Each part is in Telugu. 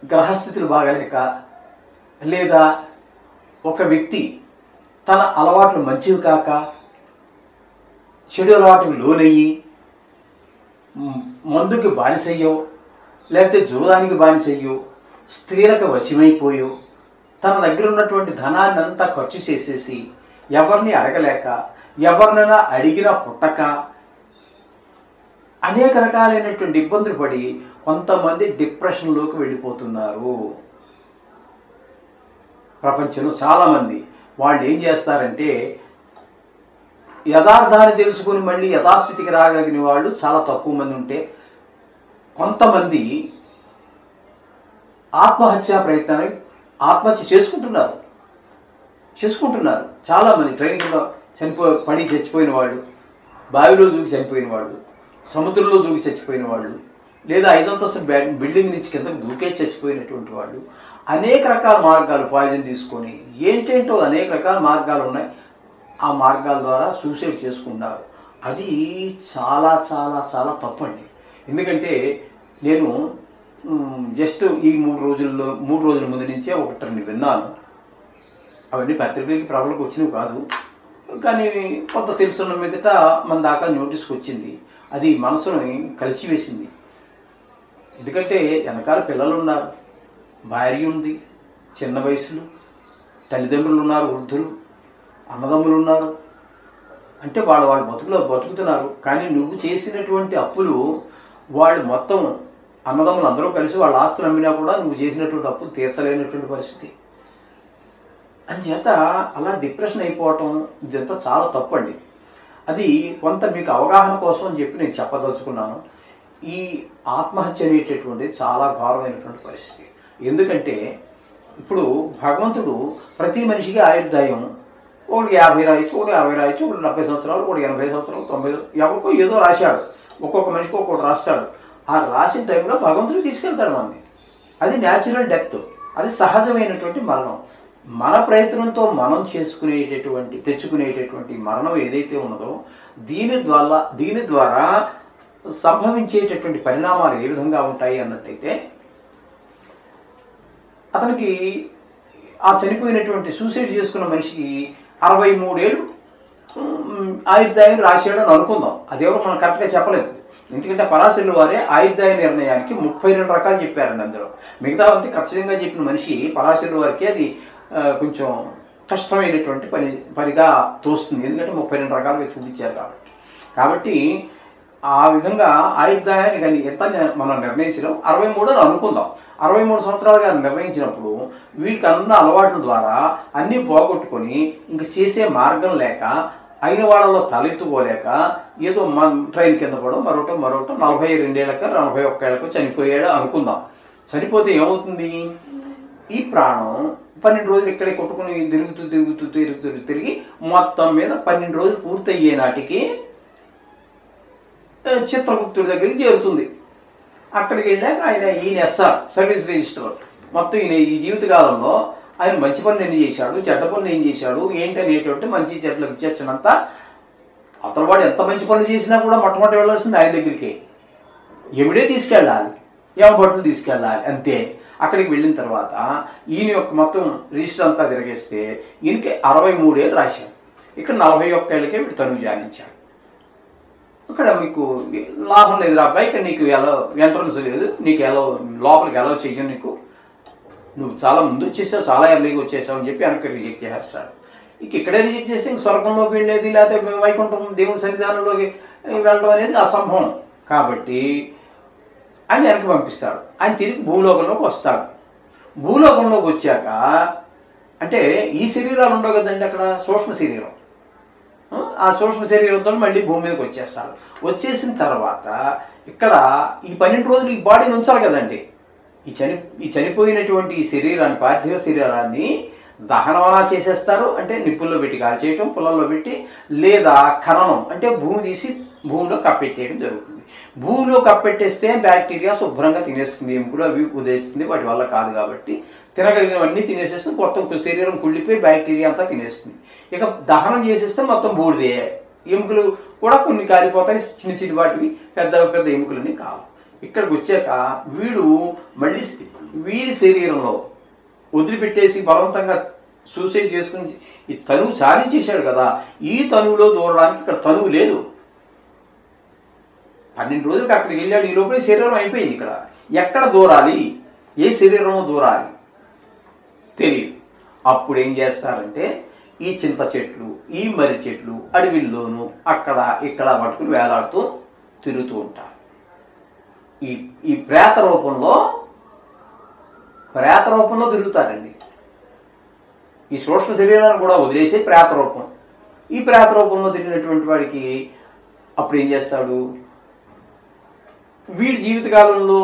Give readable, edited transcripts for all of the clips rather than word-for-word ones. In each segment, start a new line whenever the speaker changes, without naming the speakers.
గ్రహస్థితులు బాగలేక, లేదా ఒక వ్యక్తి తన అలవాట్లు మంచివి కాక చెడు అలవాటుకు లోనయ్యి మందుకి బానిసయ్యో, లేకపోతే జూదానికి బానిసయ్యో, స్త్రీలకు వశమైపోయో, తన దగ్గర ఉన్నటువంటి ధనాన్ని అంతా ఖర్చు చేసేసి ఎవరిని అడగలేక, ఎవరినైనా అడిగినా పుట్టక అనేక రకాలైనటువంటి ఇబ్బందులు పడి కొంతమంది డిప్రెషన్లోకి వెళ్ళిపోతున్నారు. ప్రపంచంలో చాలామంది వాళ్ళు ఏం చేస్తారంటే, యథార్థాన్ని తెలుసుకుని మళ్ళీ యథాస్థితికి రాగలిగిన వాళ్ళు చాలా తక్కువ మంది ఉంటే, కొంతమంది ఆత్మహత్యా ప్రయత్నాన్ని ఆత్మహత్య చేసుకుంటున్నారు. చాలామంది ట్రైనింగ్లో పడి చచ్చిపోయిన వాళ్ళు, బావిలో దూకి చనిపోయిన వాళ్ళు, సముద్రంలో దూకి చచ్చిపోయిన వాళ్ళు, లేదా 5 అంతస్తుల బిల్డింగ్ నుంచి కిందకు దూకేసి చచ్చిపోయినటువంటి వాళ్ళు, అనేక రకాల మార్గాలు పాయిజన్ తీసుకొని ఏంటేంటో అనేక రకాల మార్గాలు ఉన్నాయి. ఆ మార్గాల ద్వారా సూసైడ్ చేసుకున్నారు. అది చాలా చాలా చాలా తప్పండి. ఎందుకంటే నేను జస్ట్ ఈ 3 రోజుల ముందు నుంచే ఒకటి విన్నాను. అవన్నీ పత్రికలకి ప్రబలకు వచ్చినవి కాదు, కానీ కొంత తెలుసున్న మీదట మన దాకా నోటీస్కి వచ్చింది. అది మనసుని కలిసివేసింది. ఎందుకంటే వెనకాల పిల్లలు ఉన్నారు, భార్య ఉంది, చిన్న వయసులు, తల్లిదండ్రులు ఉన్నారు, వృద్ధులు, అన్నదమ్ములు ఉన్నారు. అంటే వాళ్ళు బతుకుతున్నారు. కానీ నువ్వు చేసినటువంటి అప్పులు వాళ్ళు మొత్తం అన్నదమ్ములు అందరూ కలిసి వాళ్ళ ఆస్తులు అమ్మినా కూడా నువ్వు చేసినటువంటి అప్పులు తీర్చలేనటువంటి పరిస్థితి. అందుచేత అలా డిప్రెషన్ అయిపోవటం ఇదంతా చాలా తప్పండి. అది కొంత మీకు అవగాహన కోసం అని చెప్పి నేను చెప్పదలుచుకున్నాను. ఈ ఆత్మహత్య అనేటటువంటిది చాలా ఘోరమైనటువంటి పరిస్థితి. ఎందుకంటే ఇప్పుడు భగవంతుడు ప్రతి మనిషికి ఆయుర్దాయం ఒకటి 50 రాయొచ్చు, ఒకటి 60 రాయొచ్చు, ఒకటి 70 సంవత్సరాలు, ఒకటి 80 సంవత్సరాలు, 90, ఎవరికో ఏదో రాశాడు. ఒక్కొక్క మనిషికి ఒక్కొక్కటి రాస్తాడు. ఆ రాసిన టైంలో భగవంతుడు తీసుకెళ్తాడు మనల్ని. అది న్యాచురల్ డెత్, అది సహజమైనటువంటి మరణం. మన ప్రయత్నంతో మనం తెచ్చుకునేటటువంటి మరణం ఏదైతే ఉన్నదో దీని ద్వారా సంభవించేటటువంటి పరిణామాలు ఏ విధంగా ఉంటాయి అన్నట్టయితే, అతనికి ఆ చనిపోయినటువంటి సూసైడ్ చేసుకున్న మనిషికి 63 ఏళ్ళు ఆయుర్దాయం రాశాడు అని అనుకుందాం. అదేవో మనం కరెక్ట్గా చెప్పలేదు. ఎందుకంటే పరాశరుల వారే ఆయుర్దాయ నిర్ణయానికి 32 రకాలు చెప్పారండి. అందులో మిగతా అంతా ఖచ్చితంగా చెప్పిన మనిషి పరాశరుల వారికి అది కొంచెం కష్టమైనటువంటి పనిగా తోస్తుంది. ఎందుకంటే 32 రకాలుగా చూపించారు కాబట్టి ఆ విధంగా ఆయుర్దాయాన్ని కానీ ఎంత మనం నిర్ణయించడం 63 అని అనుకుందాం. 63 సంవత్సరాలుగా నిర్ణయించినప్పుడు వీళ్ళకి అన్న అలవాట్ల ద్వారా అన్నీ పోగొట్టుకొని ఇంక చేసే మార్గం లేక, అయిన వాళ్ళలో తలెత్తుకోలేక ఏదో ట్రైన్ కింద పడడం మరొకటి 42 ఏళ్ళకి 41 ఏళ్ళకు చనిపోయాడు అనుకుందాం. చనిపోతే ఏమవుతుంది? ఈ ప్రాణం 12 రోజులు ఇక్కడే కొట్టుకుని తిరిగి మొత్తం మీద 12 రోజులు పూర్తయ్యే నాటికి చిత్రగుప్తుడి దగ్గరికి చేరుతుంది. అక్కడికి వెళ్ళాక ఈయన ఎస్ఆర్ సర్వీస్ రిజిస్టర్ మొత్తం ఈ జీవితకాలంలో ఆయన మంచి పనులు ఎన్ని చేశాడు, చెడ్డ పనులు ఏం చేశాడు ఏంటి అనేటువంటి మంచి చెడ్డలకు ఇచ్చేచ్చినంతా అతను వాడు ఎంత మంచి పనులు చేసినా కూడా మొట్టమొదటి వెళ్ళాల్సింది ఆయన దగ్గరికి. ఎవడే తీసుకెళ్ళాలి, బట్టలు తీసుకెళ్ళాలి అంతే. అక్కడికి వెళ్ళిన తర్వాత ఈయన యొక్క మొత్తం రిజిస్టర్ అంతా తిరిగేస్తే ఈయనకి 63 ఏళ్ళు రాశాడు. ఇక్కడ 41 ఏళ్ళకే వీడు తనువు జానించాడు. ఇక్కడ మీకు లాభం లేదు రా అబ్బాయి, ఇక్కడ నీకు ఎలా ఎంట్రన్స్ లేదు, నీకు ఎలా లోపలికి ఎలా చెయ్యం, నీకు నువ్వు చాలా ముందు వచ్చేసావు, చాలా ఎర్లీగా వచ్చేసావు అని చెప్పి వెనక్కి రిజెక్ట్ చేస్తాడు. ఇక్కడే రిజెక్ట్ చేస్తే ఇంక స్వర్గంలోకి వెళ్ళేది లేకపోతే వైకుంఠం దేవుని సన్నిధానంలోకి వెళ్ళడం అనేది అసంభవం. కాబట్టి ఆయన వెనక్కి పంపిస్తాడు. ఆయన తిరిగి భూలోకంలోకి వస్తాడు. భూలోకంలోకి వచ్చాక అంటే ఈ శరీరాలు ఉండవు కదండి, అక్కడ సూక్ష్మ శరీరం, ఆ సూక్ష్మ శరీరంతో మళ్ళీ భూమి మీదకి వచ్చేస్తారు. వచ్చేసిన తర్వాత ఇక్కడ ఈ 12 రోజులు ఈ బాడీని ఉంచాలి కదండి. ఈ చనిపోయినటువంటి ఈ శరీరాన్ని, పార్థివ శరీరాన్ని దహనమనా చేసేస్తారు, అంటే నిప్పుల్లో పెట్టి కాల్చేయటం, పొలంలో పెట్టి, లేదా ఖననం అంటే భూమి తీసి భూమిలో కప్పెట్టేయడం జరుగుతుంది. భూమిలో కప్పెట్టేస్తే బ్యాక్టీరియా శుభ్రంగా తినేస్తుంది, ఎముకలు అవి ఉదేస్తుంది, వాటి వల్ల కాదు కాబట్టి తినగలిగినవన్నీ తినేసేస్తుంది. మొత్తం శరీరం కుళ్ళిపోయి బ్యాక్టీరియా అంతా తినేస్తుంది. ఇక దహనం చేసేస్తే మొత్తం బూడిదే, ఎముకలు కూడా కొన్ని కాలిపోతాయి, చిన్న చిన్న వాటివి, పెద్ద పెద్ద ఎముకలన్నీ కావు. ఇక్కడికి వచ్చాక వీడు మళ్ళీ వీడి శరీరంలో వదిలిపెట్టేసి బలవంతంగా సూసైడ్ చేసుకుని ఈ తనువు సాధించేశాడు కదా, ఈ తనువులో దూరడానికి ఇక్కడ తనువు లేదు. 12 రోజులకి అక్కడికి వెళ్ళాడు, ఈ లోపలే శరీరం అయిపోయింది. ఇక్కడ ఎక్కడ దూరాలి, ఏ శరీరంలో దూరాలి తెలియదు. అప్పుడు ఏం చేస్తారంటే ఈ చింత చెట్లు, ఈ మర్రి చెట్లు అడవిల్లోనూ అక్కడ ఇక్కడ పట్టుకుని వేలాడుతూ తిరుగుతూ ఉంటారు. ఈ ప్రేత రూపంలో తిరుగుతారండి. ఈ సూక్ష్మ శరీరాన్ని కూడా వదిలేసి ప్రేత రూపం. ఈ ప్రేత రూపంలో తిరిగినటువంటి వాడికి అప్పుడు ఏం చేస్తాడు, వీడి జీవితకాలంలో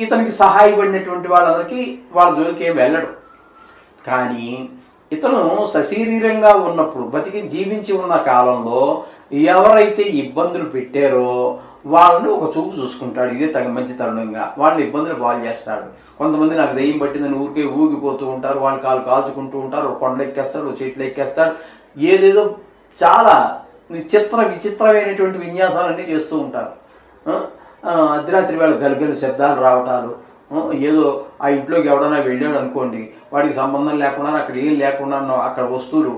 ఇతనికి సహాయపడినటువంటి వాళ్ళందరికీ వాళ్ళ జోలికి ఏం వెళ్ళడు. కానీ ఇతను సశరీరంగా ఉన్నప్పుడు బతికి జీవించి ఉన్న కాలంలో ఎవరైతే ఇబ్బందులు పెట్టారో వాళ్ళని ఒక చూపు చూసుకుంటాడు. ఇదే మంచి తరుణంగా వాళ్ళని ఇబ్బందులు బాగు చేస్తాడు. కొంతమంది నాకు దెయ్యం పట్టిందని ఊరికే ఊగిపోతూ ఉంటారు, వాళ్ళు కాలు కాల్చుకుంటూ ఉంటారు, కొండలు ఎక్కేస్తాడు, చెట్లు ఎక్కేస్తాడు, ఏదేదో చాలా విచిత్రమైనటువంటి విన్యాసాలన్నీ చేస్తూ ఉంటారు. అర్ధరాత్రి వేళ గలిగలి శబ్దాలు రావటాలు, ఏదో ఆ ఇంట్లోకి ఎవడన్నా వెళ్ళాడు అనుకోండి, వాడికి సంబంధం లేకుండా అక్కడ ఏం లేకుండా అక్కడ వస్తువులు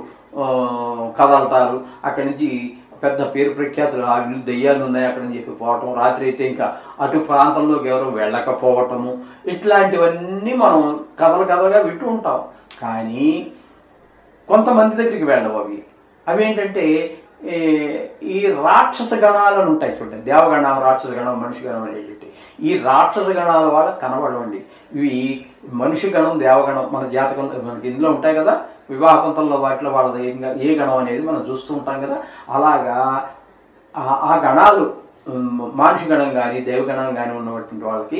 కదలటాలు, అక్కడి నుంచి పెద్ద పేరు ప్రఖ్యాతులు ఆ ఇల్లు దెయ్యాలు ఉన్నాయి అక్కడని చెప్పి పోవటం, రాత్రి అయితే ఇంకా అటు ప్రాంతంలోకి ఎవరు వెళ్ళకపోవటము, ఇట్లాంటివన్నీ మనం కథలుగా వింటూ ఉంటాం. కానీ కొంతమంది దగ్గరికి వెళ్ళవు. అవి ఏంటంటే ఈ రాక్షస గణాలను ఉంటాయి చూడండి, దేవగణం, రాక్షస గణం, మనిషి గణం అనేటువంటి ఈ రాక్షస గణాల వాళ్ళ కనబడవండి. ఇవి మనిషి గణం, దేవగణం మన జాతకం మనకి ఇందులో ఉంటాయి కదా, వివాహపంతంలో వాటిలో వాళ్ళది ఏ గణం అనేది మనం చూస్తూ ఉంటాం కదా. అలాగా ఆ గణాలు మనిషి గణం కానీ దేవగణం కానీ ఉన్నటువంటి వాళ్ళకి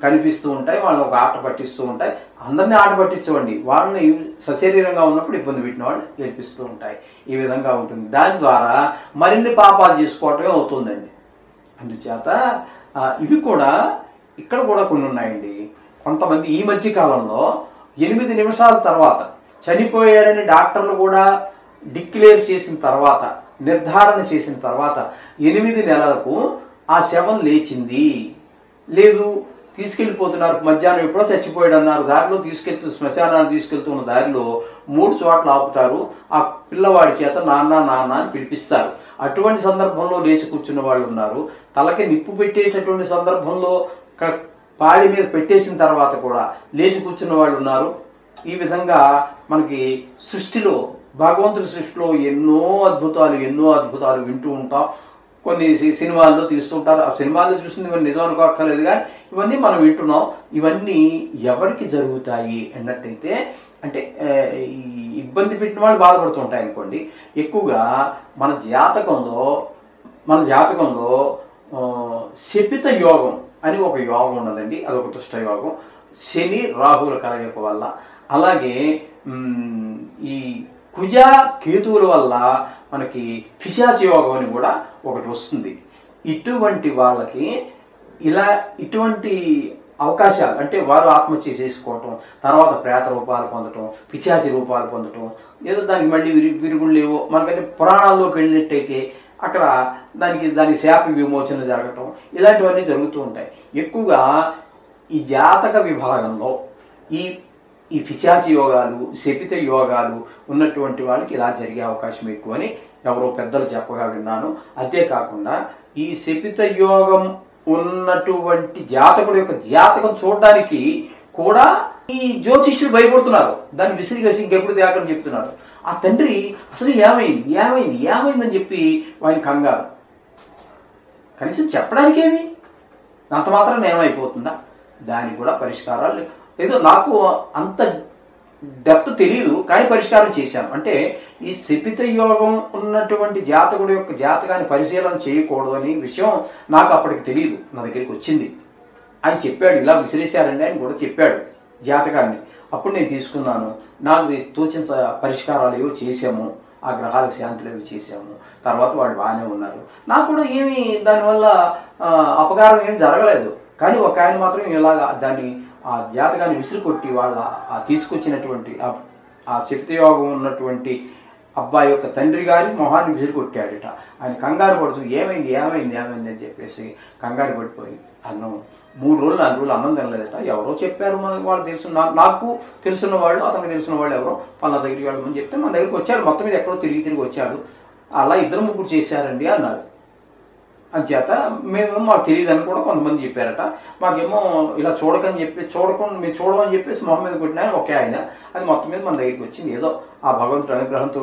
కనిపిస్తూ ఉంటాయి. వాళ్ళని ఒక ఆట పట్టిస్తూ ఉంటాయి. అందరినీ ఆట పట్టించవండి, వాళ్ళని సశరీరంగా ఉన్నప్పుడు ఇబ్బంది పెట్టిన వాళ్ళు గెలిపిస్తూ ఉంటాయి. ఈ విధంగా ఉంటుంది. దాని ద్వారా మరిన్ని పాపాలు చేసుకోవటమే అవుతుందండి. అందుచేత ఇవి కూడా ఇక్కడ కూడా కొన్ని ఉన్నాయండి. కొంతమంది ఈ మధ్య కాలంలో 8 నిమిషాల తర్వాత చనిపోయాడని డాక్టర్లు కూడా డిక్లేర్ చేసిన తర్వాత, నిర్ధారణ చేసిన తర్వాత 8 నెలలకు ఆ శవం లేచింది లేదు, తీసుకెళ్ళిపోతున్నారు, మధ్యాహ్నం ఎప్పుడో చచ్చిపోయాడు అన్నారు, దారిలో శ్మశానాన్ని తీసుకెళ్తున్న దారిలో 3 చోట్ల ఆపుతారు, ఆ పిల్లవాడి చేత నాన్న నాన్న అని పిలిపిస్తారు. అటువంటి సందర్భంలో లేచి కూర్చున్న వాళ్ళు ఉన్నారు. తలకి నిప్పు పెట్టేటటువంటి సందర్భంలో పాడి మీద పెట్టేసిన తర్వాత కూడా లేచి కూర్చున్న వాళ్ళు ఉన్నారు. ఈ విధంగా మనకి సృష్టిలో, భగవంతుడి సృష్టిలో ఎన్నో అద్భుతాలు వింటూ ఉంటాం. కొన్ని సినిమాల్లో తీస్తుంటారు, ఆ సినిమాల్లో చూసింది ఇవన్నీ నిజం అనుకోక్కర్లేదు, కానీ ఇవన్నీ మనం వింటున్నాం. ఇవన్నీ ఎవరికి జరుగుతాయి అన్నట్టయితే, అంటే ఇబ్బంది పెట్టిన వాళ్ళు బాధపడుతుంటాయి అనుకోండి. ఎక్కువగా మన జాతకంలో శపిత యోగం అని ఒక యోగం ఉన్నదండి, అదొక దుష్ట యోగం, శని రాహుల కలయిక వల్ల. అలాగే ఈ కుజ కేతువుల వల్ల మనకి పిశాచి యోగం అని కూడా ఒకటి వస్తుంది. ఇటువంటి వాళ్ళకి ఇటువంటి అవకాశాలు, అంటే వారు ఆత్మహత్య చేసుకోవటం, తర్వాత ప్రేత రూపాలు పొందటం, పిశాచి రూపాలు పొందటం, ఏదో దానికి మళ్ళీ విరుగుళ్ళు లేవో, మనకైతే పురాణాల్లోకి వెళ్ళినట్టయితే అక్కడ దానికి శాప విమోచన జరగటం, ఇలాంటివన్నీ జరుగుతూ ఉంటాయి. ఎక్కువగా ఈ జాతక విభాగంలో ఈ పిశాచి యోగాలు, శపిత యోగాలు ఉన్నటువంటి వాళ్ళకి ఇలా జరిగే అవకాశం ఎక్కువని ఎవరో పెద్దలు చెప్పగా విన్నాను. అంతేకాకుండా ఈ శపిత యోగం ఉన్నటువంటి జాతకుడు యొక్క జాతకం చూడడానికి కూడా ఈ జ్యోతిష్యులు భయపడుతున్నారు, దాన్ని విసిరిగేసి ఇంకెప్పుడు తేకని చెప్తున్నారు. ఆ తండ్రి అసలు ఏమైందని చెప్పి వాడిని కంగారు. కనీసం చెప్పడానికేమి, అంత మాత్రం ఏమైపోతుందా? దానికి కూడా పరిష్కారాలు ఏదో నాకు అంత డెప్త్ తెలియదు, కానీ పరిష్కారం చేశాను. అంటే ఈ శపిత యోగం ఉన్నటువంటి జాతకుడు యొక్క జాతకాన్ని పరిశీలన చేయకూడదు అనే విషయం నాకు అప్పటికి తెలియదు. నా దగ్గరికి వచ్చింది, ఆయన చెప్పాడు, ఇలా విసిరేశారండి అని కూడా చెప్పాడు జాతకాన్ని. అప్పుడు నేను తీసుకున్నాను, నాకు తోచిన పరిష్కారాలు ఏవో చేసాము, ఆ గ్రహాలకు శాంతులు ఏవి చేసాము, తర్వాత వాళ్ళు బాగానే ఉన్నారు. నాకు కూడా ఏమీ దానివల్ల అపకారం ఏం జరగలేదు. కానీ ఒక ఆయన మాత్రం ఇలాగా దాన్ని ఆ జాతకాన్ని విసిరికొట్టి వాళ్ళ తీసుకొచ్చినటువంటి ఆ శక్తియోగం ఉన్నటువంటి అబ్బాయి యొక్క తండ్రి గారి మొహాన్ని విసిరి కొట్టాడట. ఆయన కంగారు పడుతూ ఏమైంది ఏమైంది ఏమైంది అని చెప్పేసి కంగారు పడిపోయి అన్నం 3 రోజులు 4 రోజులు అన్నం తినలేదట. ఎవరో చెప్పారు, మనకు వాళ్ళు తెలుసు, నాకు తెలుసున్న వాళ్ళు, అతనికి తెలిసిన వాళ్ళు ఎవరో వాళ్ళ దగ్గరికి వెళ్ళమని చెప్తే మన దగ్గరికి వచ్చాడు. మొత్తం మీద ఎక్కడో తిరిగి వచ్చాడు. అలా 2 ముగ్గురు చేశారండి అన్నారు. అంచేత మేము మాకు తెలియదని కూడా కొంతమంది చెప్పారట. మాకేమో ఇలా చూడకని చెప్పేసి చూడకుండా మేము చూడమని చెప్పేసి మొహం మీద కొట్టిన ఒకే ఆయన. అది మొత్తం మీద మన దగ్గరికి వచ్చింది. ఏదో ఆ భగవంతుడి అనుగ్రహంతో,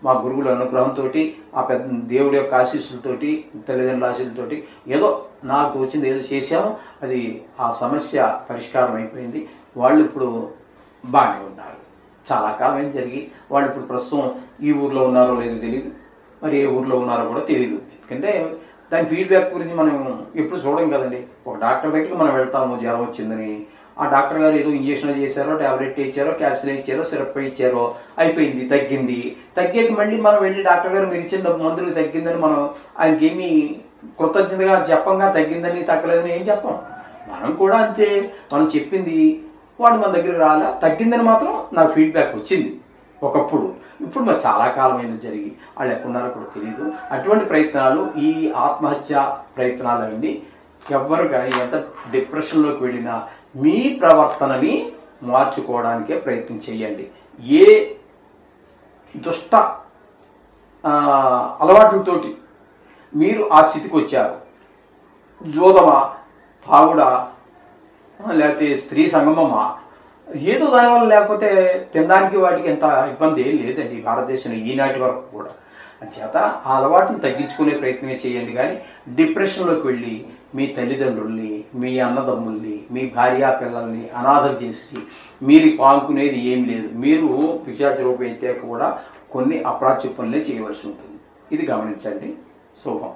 మా గురువుల అనుగ్రహంతో, ఆ పెద్ద దేవుడి యొక్క ఆశీస్సులతో, తల్లిదండ్రుల ఆశీస్సులతో ఏదో నాకు వచ్చింది ఏదో చేశాము. అది ఆ సమస్య పరిష్కారం అయిపోయింది. వాళ్ళు ఇప్పుడు బాగానే ఉన్నారు. చాలా కాలం జరిగి వాళ్ళు ఇప్పుడు ప్రస్తుతం ఈ ఊర్లో ఉన్నారో లేదో తెలియదు, మరి ఏ ఊర్లో ఉన్నారో కూడా తెలియదు. ఎందుకంటే దాని ఫీడ్బ్యాక్ గురించి మనం ఎప్పుడు చూడం కదండి. ఒక డాక్టర్ దగ్గరికి మనం వెళ్తాము జ్వరం వచ్చిందని, ఆ డాక్టర్ గారు ఏదో ఇంజక్షన్ చేశారో, ట్యాబ్లెట్ ఇచ్చారో, క్యాప్సిల్ ఇచ్చారో, సిరప్ ఇచ్చారో, అయిపోయింది, తగ్గేకి మళ్ళీ మనం వెళ్ళి డాక్టర్ గారు మీరు ఇచ్చిన మందులు తగ్గిందని మనం ఆయనకి ఏమీ కృతజ్ఞతగా చెప్పంగా తగ్గిందని తగ్గలేదని ఏం చెప్పం. మనం కూడా అంతే, మనం చెప్పింది వాడు మన దగ్గర రాలే, తగ్గిందని మాత్రం నాకు ఫీడ్బ్యాక్ వచ్చింది ఒకప్పుడు. ఇప్పుడు మరి చాలా కాలం అయింది జరిగి, వాళ్ళు ఎక్కడున్నారో కూడా తెలియదు. అటువంటి ప్రయత్నాలు, ఈ ఆత్మహత్య ప్రయత్నాలన్నీ ఎవ్వరు కానీ ఎంత డిప్రెషన్లోకి వెళ్ళినా మీ ప్రవర్తనని మార్చుకోవడానికే ప్రయత్నం చేయండి. ఏ దుష్ట అలవాట్లతోటి మీరు ఆ స్థితికి వచ్చారు, జోదమా, తాగుడా, లేకపోతే స్త్రీ సంగమమా, ఏదో దానివల్ల, లేకపోతే తినడానికి వాటికి ఎంత ఇబ్బంది ఏం లేదండి భారతదేశంలో ఈనాటి వరకు కూడా. అంచేత ఆ అలవాటుని తగ్గించుకునే ప్రయత్నమే చేయండి. కానీ డిప్రెషన్లోకి వెళ్ళి మీ తల్లిదండ్రుల్ని, మీ అన్నదమ్ముల్ని, మీ భార్యా పిల్లల్ని అనాథలు చేసి మీరు పాల్గొనేది ఏం లేదు. మీరు పిశాచ రూపం అయితే కూడా కొన్ని అప్రాచ్య పనులే చేయవలసి ఉంటుంది. ఇది గమనించండి. శుభం.